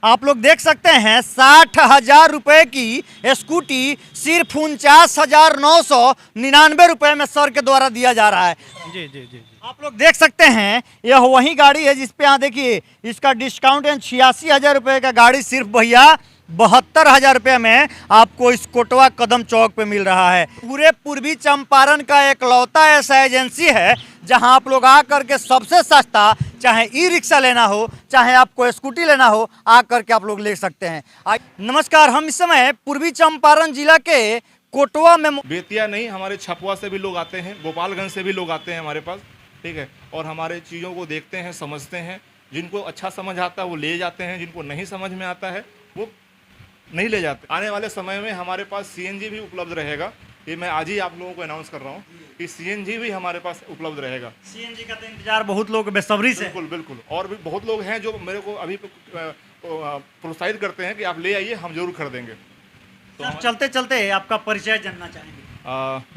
आप लोग देख सकते हैं 60,000 रुपए की स्कूटी सिर्फ 49,999 रुपए में सर के द्वारा दिया जा रहा है। जी जी जी। आप लोग देख सकते हैं यह वही गाड़ी है जिसपे यहाँ देखिए इसका डिस्काउंट है 86,000 रुपए का गाड़ी सिर्फ भैया 72,000 रुपये में आपको इस कोटवा कदम चौक पे मिल रहा है। पूरे पूर्वी चंपारण का एकलौता ऐसा एजेंसी है जहां आप लोग आकर के सबसे सस्ता, चाहे ई रिक्शा लेना हो चाहे आपको स्कूटी लेना हो, आकर के आप लोग ले सकते हैं। नमस्कार, हम इस समय पूर्वी चंपारण जिला के कोटवा में बेतिया नहीं, हमारे छपवा से भी लोग आते हैं, गोपालगंज से भी लोग आते हैं हमारे पास, ठीक है। और हमारे चीज़ों को देखते हैं, समझते हैं। जिनको अच्छा समझ आता है वो ले जाते हैं, जिनको नहीं समझ में आता है वो नहीं ले जाते। आने वाले समय में हमारे पास सीएनजी भी उपलब्ध रहेगा। ये मैं आज ही आप लोगों को अनाउंस कर रहा हूँ कि सीएनजी भी हमारे पास उपलब्ध रहेगा। सीएनजी का तो इंतजार बहुत लोग बेसब्री से। बिल्कुल बिल्कुल। और भी बहुत लोग हैं जो मेरे को अभी प्रोत्साहित करते हैं कि आप ले आइए, हम जरूर खरीदेंगे। तो चलते चलते आपका परिचय जानना चाहेंगे।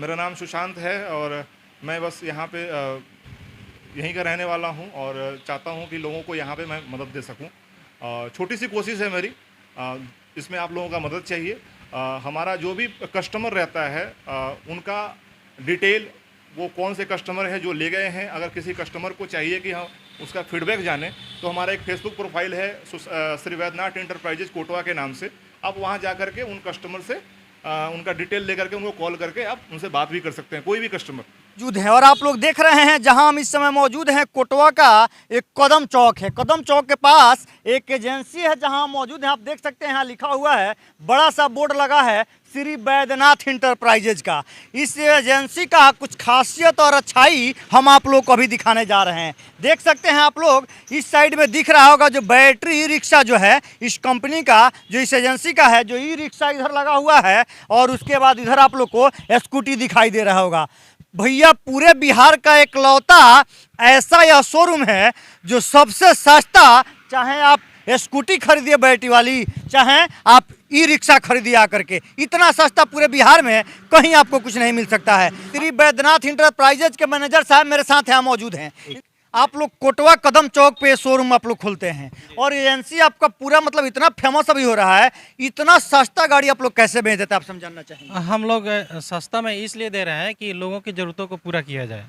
मेरा नाम सुशांत है और मैं बस यहाँ पे यहीं का रहने वाला हूँ और चाहता हूँ कि लोगों को यहाँ पे मैं मदद दे सकूँ। छोटी सी कोशिश है मेरी, इसमें आप लोगों का मदद चाहिए। हमारा जो भी कस्टमर रहता है उनका डिटेल, वो कौन से कस्टमर है जो ले गए हैं, अगर किसी कस्टमर को चाहिए कि हम उसका फीडबैक जाने तो हमारा एक फेसबुक प्रोफाइल है श्री वैद्यनाथ एंटरप्राइजेज कोटवा के नाम से। आप वहाँ जा कर के उन कस्टमर से उनका डिटेल लेकर के उनको कॉल करके आप उनसे बात भी कर सकते हैं, कोई भी कस्टमर मौजूद है। और आप लोग देख रहे हैं जहां हम इस समय मौजूद हैं कोटवा का एक कदम चौक है। कदम चौक के पास एक एजेंसी है जहां मौजूद है। आप देख सकते हैं यहाँ लिखा हुआ है, बड़ा सा बोर्ड लगा है श्री वैद्यनाथ इंटरप्राइजेज का। इस एजेंसी का कुछ खासियत और अच्छाई हम आप लोग को अभी दिखाने जा रहे हैं। देख सकते हैं आप लोग इस साइड में दिख रहा होगा जो बैटरी ई रिक्शा जो है इस कंपनी का, जो इस एजेंसी का है, जो ई रिक्शा इधर लगा हुआ है और उसके बाद इधर आप लोग को स्कूटी दिखाई दे रहा होगा। भैया पूरे बिहार का एकलौता ऐसा यह शोरूम है जो सबसे सस्ता, चाहे आप स्कूटी खरीदिए बैटरी वाली, चाहे आप ई रिक्शा खरीदिए आकर के, इतना सस्ता पूरे बिहार में कहीं आपको कुछ नहीं मिल सकता है। श्री वैद्यनाथ इंटरप्राइजेज के मैनेजर साहब मेरे साथ यहाँ मौजूद हैं। आप लोग कोटवा कदम चौक पे शोरूम आप लोग खोलते हैं और एजेंसी आपका पूरा मतलब इतना फेमस अभी हो रहा है, इतना सस्ता गाड़ी आप लोग कैसे बेच देते हैं, आप समझाना चाहेंगे? हम लोग सस्ता में इसलिए दे रहे हैं कि लोगों की ज़रूरतों को पूरा किया जाए,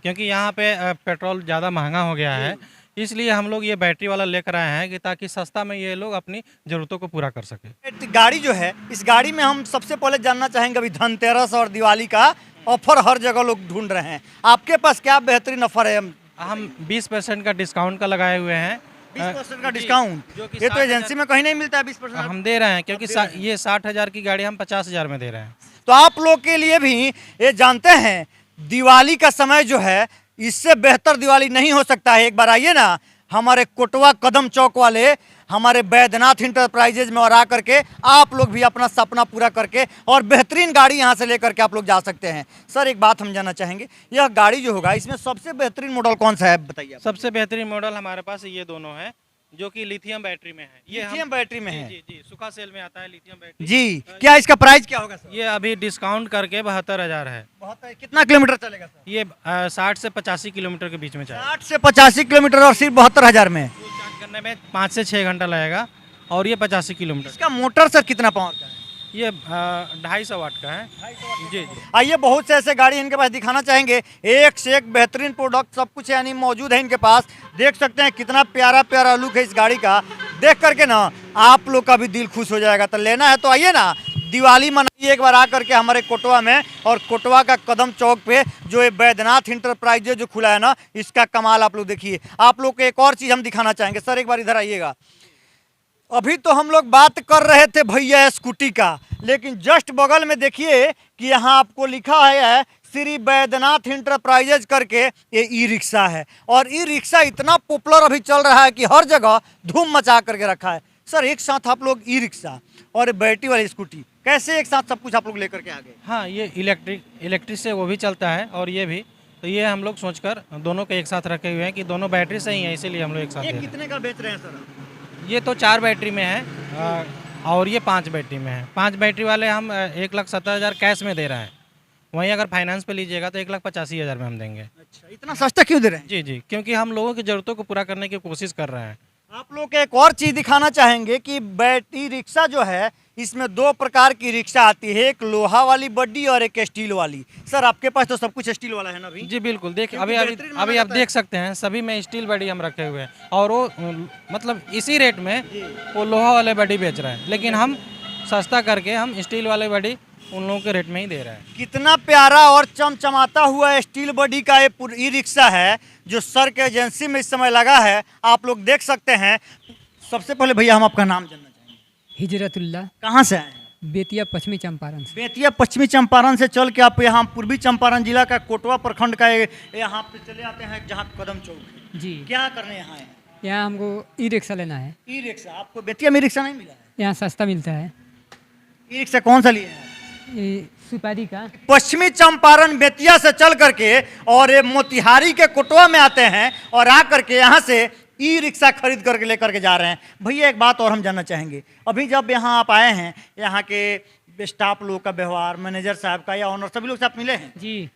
क्योंकि यहाँ पे पेट्रोल ज़्यादा महंगा हो गया है। इसलिए हम लोग ये बैटरी वाला लेकर आए हैं कि ताकि सस्ता में ये लोग अपनी ज़रूरतों को पूरा कर सके। गाड़ी जो है, इस गाड़ी में हम सबसे पहले जानना चाहेंगे, अभी धनतेरस और दिवाली का ऑफर हर जगह लोग ढूंढ रहे हैं, आपके पास क्या बेहतरीन ऑफर है? हम 20% का डिस्काउंट का लगाए हुए हैं। 20% का डिस्काउंट, ये तो एजेंसी में कहीं नहीं मिलता है। 20% हम दे रहे हैं क्योंकि ये 60,000 की गाड़ी हम 50,000 में दे रहे हैं। तो आप लोग के लिए भी ये जानते हैं दिवाली का समय जो है, इससे बेहतर दिवाली नहीं हो सकता है। एक बार आइए ना हमारे कोटवा कदम चौक वाले हमारे वैद्यनाथ इंटरप्राइजेज में और आकर के आप लोग भी अपना सपना पूरा करके और बेहतरीन गाड़ी यहां से लेकर के आप लोग जा सकते हैं। सर एक बात हम जानना चाहेंगे, यह गाड़ी जो होगा इसमें सबसे बेहतरीन मॉडल कौन सा है बताइए? सबसे बेहतरीन मॉडल हमारे पास ये दोनों है जो कि लिथियम बैटरी में है। ये लिथियम बैटरी में है? जी जी, सुखा सेल में आता है लिथियम बैटरी जी। क्या इसका प्राइस क्या होगा सर? ये अभी डिस्काउंट करके 72,000 है। कितना किलोमीटर चलेगा सर? ये 60 से 85 किलोमीटर के बीच में चलेगा। 60 से 85 किलोमीटर और सिर्फ 72,000 में? चार्ज करने में 5 से 6 घंटा लगेगा और ये 85 किलोमीटर। इसका मोटर सर कितना पावर का है? ये 250 वाट का है। जी जी। आइए बहुत से ऐसे गाड़ी इनके पास दिखाना चाहेंगे, एक से एक बेहतरीन प्रोडक्ट सब कुछ यानी मौजूद है इनके पास। देख सकते हैं कितना प्यारा प्यारा लुक है इस गाड़ी का, देख करके ना आप लोग का भी दिल खुश हो जाएगा। तो लेना है तो आइए ना, दिवाली मनाइए एक बार आकर के हमारे कोटवा में। और कोटवा का कदम चौक पे जो ये वैद्यनाथ इंटरप्राइजेज जो खुला है ना, इसका कमाल आप लोग देखिए। आप लोग को एक और चीज़ हम दिखाना चाहेंगे, सर एक बार इधर आइएगा। अभी तो हम लोग बात कर रहे थे भैया स्कूटी का, लेकिन जस्ट बगल में देखिए कि यहाँ आपको लिखा है श्री वैद्यनाथ इंटरप्राइजेज करके ये ई रिक्शा है। और ई रिक्शा इतना पॉपुलर अभी चल रहा है कि हर जगह धूम मचा करके रखा है। सर एक साथ आप लोग ई रिक्शा और बैटरी वाली स्कूटी कैसे एक साथ सब कुछ आप लोग लेकर के आ गए? हाँ, ये इलेक्ट्रिक से वो भी चलता है और ये भी, तो ये हम लोग सोचकर दोनों को एक साथ रखे हुए हैं कि दोनों बैटरी से ही है, इसीलिए हम लोग एक साथ ये दे रहे हैं। कितने का बेच रहे हैं सर? ये तो 4 बैटरी में है और ये 5 बैटरी में है। 5 बैटरी वाले हम 1,70,000 कैश में दे रहे हैं। वहीं अगर फाइनेंस पे लीजिएगा तो 1,85,000 में हम देंगे। अच्छा, इतना सस्ता क्यों दे रहे हैं? जी जी, क्योंकि हम लोगों की ज़रूरतों को पूरा करने की कोशिश कर रहे हैं। आप लोग को एक और चीज़ दिखाना चाहेंगे कि बैटरी रिक्शा जो है इसमें दो प्रकार की रिक्शा आती है, एक लोहा वाली बड्डी और एक स्टील वाली। सर आपके पास तो सब कुछ स्टील वाला है ना अभी? जी बिल्कुल, देखिए क्योंकि अभी अभी बेहतरीन अभी माना आप जाता देख सकते हैं सभी में स्टील बॉडी हम रखे हुए हैं और वो मतलब इसी रेट में वो लोहा वाले बॉडी बेच रहा है, लेकिन हम सस्ता करके हम स्टील वाले बॉडी उन लोगों के रेट में ही दे रहा है। कितना प्यारा और चमचमाता हुआ स्टील बॉडी का ये ई रिक्शा है जो सर के एजेंसी में इस समय लगा है, आप लोग देख सकते हैं। सबसे पहले भैया हम आपका नाम जानना चाहेंगे। हिजरतुल्ला, कहाँ से आए हैं? बेतिया पश्चिमी चंपारण से। बेतिया पश्चिमी चंपारण से चल के आप यहाँ पूर्वी चंपारण जिला का कोटवा प्रखंड का यहाँ पे चले आते हैं जहाँ कदम चौक है। जी, क्या करने यहाँ आए हैं? यहाँ हमको ई रिक्शा लेना है। ई रिक्शा आपको बेतिया में रिक्शा नहीं मिला है? यहाँ सस्ता मिलता है। ई रिक्शा कौन सा लिए हैं? ये सुपारी का। पश्चिमी चंपारण बेतिया से चल करके और ये मोतिहारी के कोटवा में आते हैं और आ करके यहाँ से ई रिक्शा खरीद करके लेकर के जा रहे हैं। भैया एक बात और हम जानना चाहेंगे, अभी जब यहाँ आप आए हैं यहाँ के स्टाफ लोग का व्यवहार, मैनेजर साहब का या ऑनर सभी लोग से आप मिले हैं? जी,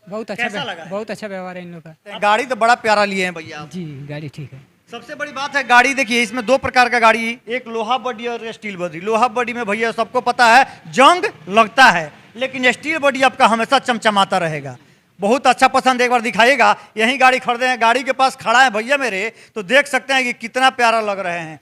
बहुत अच्छा कैसा लगा है? बहुत अच्छा व्यवहार है इन लोग का। गाड़ी तो बड़ा प्यारा लिए हैं भैया आप। जी, गाड़ी ठीक है। सबसे बड़ी बात है गाड़ी, देखिए इसमें दो प्रकार का गाड़ी, एक लोहा बॉडी और स्टील बॉडी। लोहा बॉडी में भैया सबको पता है जंग लगता है, लेकिन स्टील बॉडी आपका हमेशा चमचमाता रहेगा। बहुत अच्छा पसंद, एक बार दिखाइएगा। यही गाड़ी खरीदे हैं, गाड़ी के पास खड़ा है भैया मेरे, तो देख सकते हैं कि कितना प्यारा लग रहे हैं।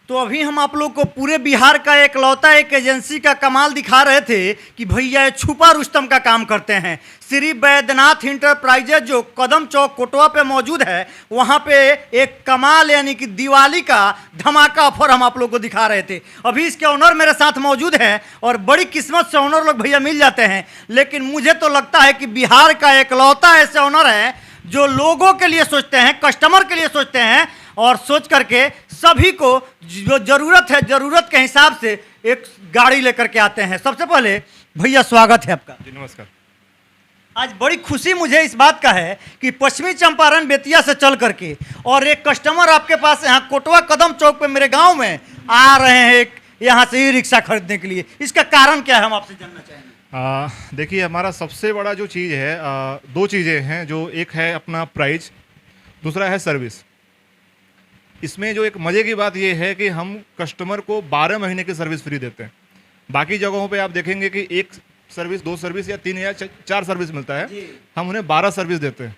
तो अभी हम आप लोग को पूरे बिहार का एकलौता एक एजेंसी का कमाल दिखा रहे थे कि भैया ये छुपा रुस्तम का काम करते हैं। श्री वैद्यनाथ इंटरप्राइजेज जो कदम चौक कोटवा पे मौजूद है, वहाँ पे एक कमाल यानी कि दिवाली का धमाका ऑफर हम आप लोग को दिखा रहे थे। अभी इसके ओनर मेरे साथ मौजूद हैं और बड़ी किस्मत से ओनर लोग भैया मिल जाते हैं, लेकिन मुझे तो लगता है कि बिहार का एकलौता ऐसे ओनर है जो लोगों के लिए सोचते हैं, कस्टमर के लिए सोचते हैं और सोच करके सभी को जो ज़रूरत है ज़रूरत के हिसाब से एक गाड़ी लेकर के आते हैं। सबसे पहले भैया स्वागत है आपका। जी नमस्कार। आज बड़ी खुशी मुझे इस बात का है कि पश्चिमी चंपारण बेतिया से चल करके और एक कस्टमर आपके पास यहाँ कोटवा कदम चौक पे मेरे गांव में आ रहे हैं एक यहाँ से ई रिक्शा खरीदने के लिए। इसका कारण क्या है हम आपसे जानना चाहेंगे। देखिए हमारा सबसे बड़ा जो चीज़ है, दो चीज़ें हैं, जो एक है अपना प्राइस, दूसरा है सर्विस। इसमें जो एक मज़े की बात ये है कि हम कस्टमर को 12 महीने की सर्विस फ्री देते हैं। बाकी जगहों पे आप देखेंगे कि एक सर्विस, दो सर्विस या 3 या 4 सर्विस मिलता है, हम उन्हें 12 सर्विस देते हैं,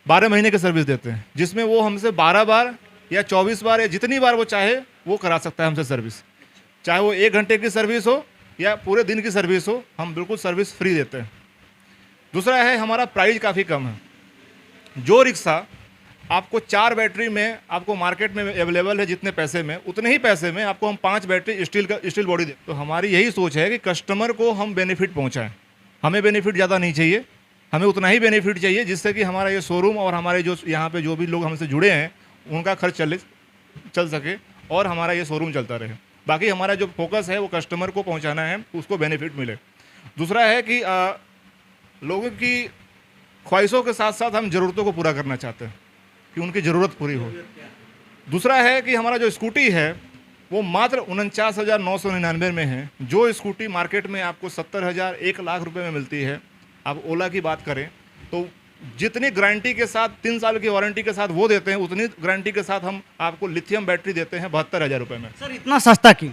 12 महीने की सर्विस देते हैं, जिसमें वो हमसे 12 बार या 24 बार या जितनी बार वो चाहे वो करा सकता है हमसे सर्विस। चाहे वो 1 घंटे की सर्विस हो या पूरे दिन की सर्विस हो, हम बिल्कुल सर्विस फ्री देते हैं। दूसरा है हमारा प्राइस काफ़ी कम है। जो रिक्शा आपको 4 बैटरी में आपको मार्केट में अवेलेबल है, जितने पैसे में उतने ही पैसे में आपको हम 5 बैटरी स्टील बॉडी दें। तो हमारी यही सोच है कि कस्टमर को हम बेनिफिट पहुंचाएं। हमें बेनिफिट ज़्यादा नहीं चाहिए, हमें उतना ही बेनिफिट चाहिए जिससे कि हमारा ये शोरूम और हमारे जो यहाँ पे जो भी लोग हमसे जुड़े हैं उनका खर्च चल सके और हमारा ये शोरूम चलता रहे। बाकी हमारा जो फोकस है वो कस्टमर को पहुँचाना है, उसको बेनिफिट मिले। दूसरा है कि लोगों की ख्वाहिशों के साथ साथ हम ज़रूरतों को पूरा करना चाहते हैं कि उनकी ज़रूरत पूरी हो। दूसरा है कि हमारा जो स्कूटी है वो मात्र 49,999 में है। जो स्कूटी मार्केट में आपको 70,000 1 लाख रुपए में मिलती है, आप ओला की बात करें तो जितनी गारंटी के साथ 3 साल की वारंटी के साथ वो देते हैं, उतनी गारंटी के साथ हम आपको लिथियम बैटरी देते हैं 72,000 रुपये में। सर इतना सस्ता क्यों?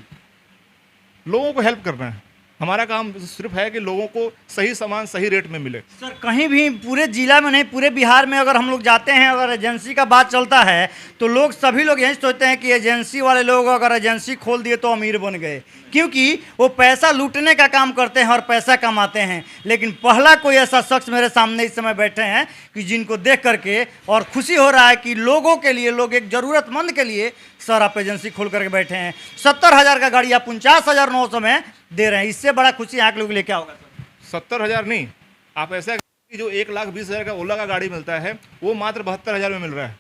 लोगों को हेल्प करना है, हमारा काम सिर्फ है कि लोगों को सही सामान सही रेट में मिले। सर कहीं भी पूरे जिला में नहीं, पूरे बिहार में अगर हम लोग जाते हैं, अगर एजेंसी का बात चलता है तो लोग सभी लोग यही सोचते हैं कि एजेंसी वाले लोग अगर एजेंसी खोल दिए तो अमीर बन गए, क्योंकि वो पैसा लूटने का काम करते हैं और पैसा कमाते हैं। लेकिन पहला कोई ऐसा शख्स मेरे सामने इस समय बैठे हैं कि जिनको देख करके और खुशी हो रहा है कि लोगों के लिए, लोग एक ज़रूरतमंद के लिए सर आप एजेंसी खोल करके बैठे हैं। 70,000 का गाड़ी आप 49,900 में दे रहे हैं, इससे बड़ा खुशी यहाँ के लोग लिए क्या होगा? 70,000 नहीं, आप ऐसा जो 1,20,000 का ओला का गाड़ी मिलता है वो मात्र 72,000 में मिल रहा है।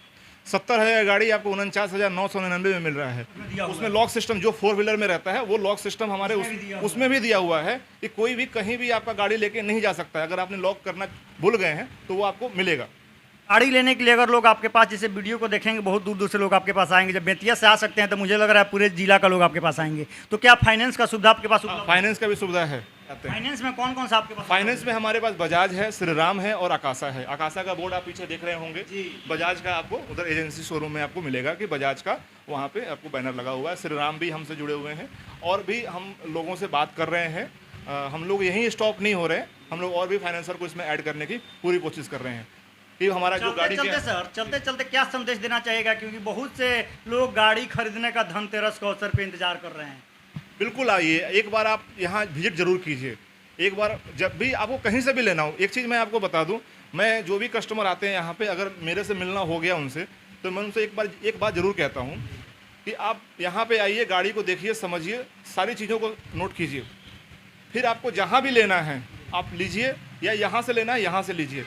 70,000 गाड़ी आपको 49,999 में मिल रहा है। उसमें लॉक सिस्टम जो 4 व्हीलर में रहता है वो लॉक सिस्टम हमारे उसमें भी दिया हुआ है कि कोई भी कहीं भी आपका गाड़ी लेके नहीं जा सकता है। अगर आपने लॉक करना भूल गए हैं तो वो आपको मिलेगा। गाड़ी लेने के लिए अगर लोग आपके पास जैसे वीडियो को देखेंगे, बहुत दूर दूर से लोग आपके पास आएंगे, जब बेतिया से आ सकते हैं तो मुझे लग रहा है पूरे जिला का लोग आपके पास आएंगे, तो क्या फाइनेंस का सुविधा आपके पास उपलब्ध है? फाइनेंस का भी सुविधा है। फाइनेंस में कौन कौन सा आपके पास? फाइनेंस में हमारे पास बजाज है, श्रीराम है और आकाशा है। आकाशा का बोर्ड आप पीछे देख रहे होंगे। बजाज का आपको उधर एजेंसी शोरूम में आपको मिलेगा कि बजाज का वहाँ पे आपको बैनर लगा हुआ है। श्रीराम भी हमसे जुड़े हुए हैं और भी हम लोगों से बात कर रहे हैं। हम लोग यहीं स्टॉप नहीं हो रहे हैं, हम लोग और भी फाइनेंसर को इसमें ऐड करने की पूरी कोशिश कर रहे हैं कि हमारा जो गाड़ी चलते सर, चलते चलते क्या संदेश देना चाहेगा, क्योंकि बहुत से लोग गाड़ी खरीदने का धनतेरस के अवसर पे इंतजार कर रहे हैं। बिल्कुल आइए, एक बार आप यहाँ विजिट जरूर कीजिए। एक बार जब भी आपको कहीं से भी लेना हो, एक चीज़ मैं आपको बता दूं, मैं जो भी कस्टमर आते हैं यहाँ पे, अगर मेरे से मिलना हो गया उनसे, तो मैं उनसे एक बात जरूर कहता हूँ कि आप यहाँ पे आइए, गाड़ी को देखिए, समझिए, सारी चीज़ों को नोट कीजिए, फिर आपको जहाँ भी लेना है आप लीजिए, या यहाँ से लेना है यहाँ से लीजिए।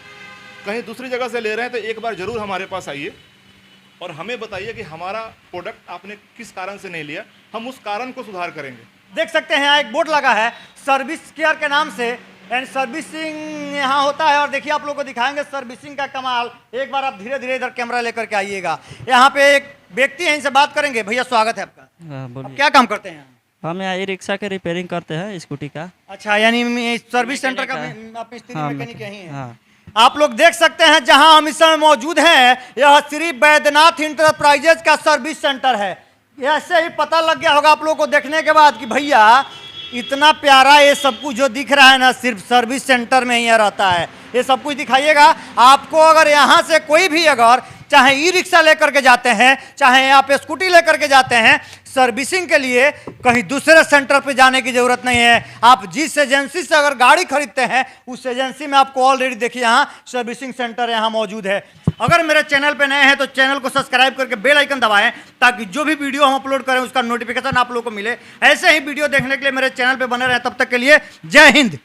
कहीं दूसरी जगह से ले रहे हैं तो एक बार ज़रूर हमारे पास आइए और हमें बताइए कि हमारा प्रोडक्ट आपने किस कारण से नहीं लिया, हम उस कारण को सुधार करेंगे। देख सकते हैं यहाँ एक बोर्ड लगा है सर्विस केयर के नाम से, एंड सर्विसिंग यहाँ होता है। और देखिए आप लोग को दिखाएंगे सर्विसिंग का कमाल। एक बार आप धीरे धीरे इधर कैमरा लेकर के आइएगा। यहाँ पे एक व्यक्ति है, इनसे बात करेंगे। भैया स्वागत है आपका। आप बोलिए। क्या काम करते हैं? हम यहाँ ई रिक्शा के रिपेयरिंग करते हैं, स्कूटी का। अच्छा, यानी सर्विस सेंटर का मैकेनिक आप मिस्त्री हाँ, मैकेनिक यही है। हाँ। आप लोग देख सकते हैं जहां हम इस समय मौजूद हैं, यह श्री बैद्यनाथ इंटरप्राइजेज का सर्विस सेंटर है। ऐसे ही पता लग गया होगा आप लोगों को देखने के बाद कि भैया इतना प्यारा ये सब कुछ जो दिख रहा है ना, सिर्फ सर्विस सेंटर में ही रहता है। ये सब कुछ दिखाइएगा आपको। अगर यहाँ से कोई भी अगर चाहे ई रिक्शा लेकर के जाते हैं, चाहे आप स्कूटी लेकर के जाते हैं, सर्विसिंग के लिए कहीं दूसरे सेंटर पे जाने की जरूरत नहीं है। आप जिस एजेंसी से अगर गाड़ी खरीदते हैं उस एजेंसी में आपको ऑलरेडी देखिए यहाँ सर्विसिंग सेंटर यहाँ मौजूद है। अगर मेरे चैनल पे नए हैं तो चैनल को सब्सक्राइब करके बेल आइकन दबाएं, ताकि जो भी वीडियो हम अपलोड करें उसका नोटिफिकेशन आप लोगों को मिले। ऐसे ही वीडियो देखने के लिए मेरे चैनल पे बने रहें। तब तक के लिए जय हिंद।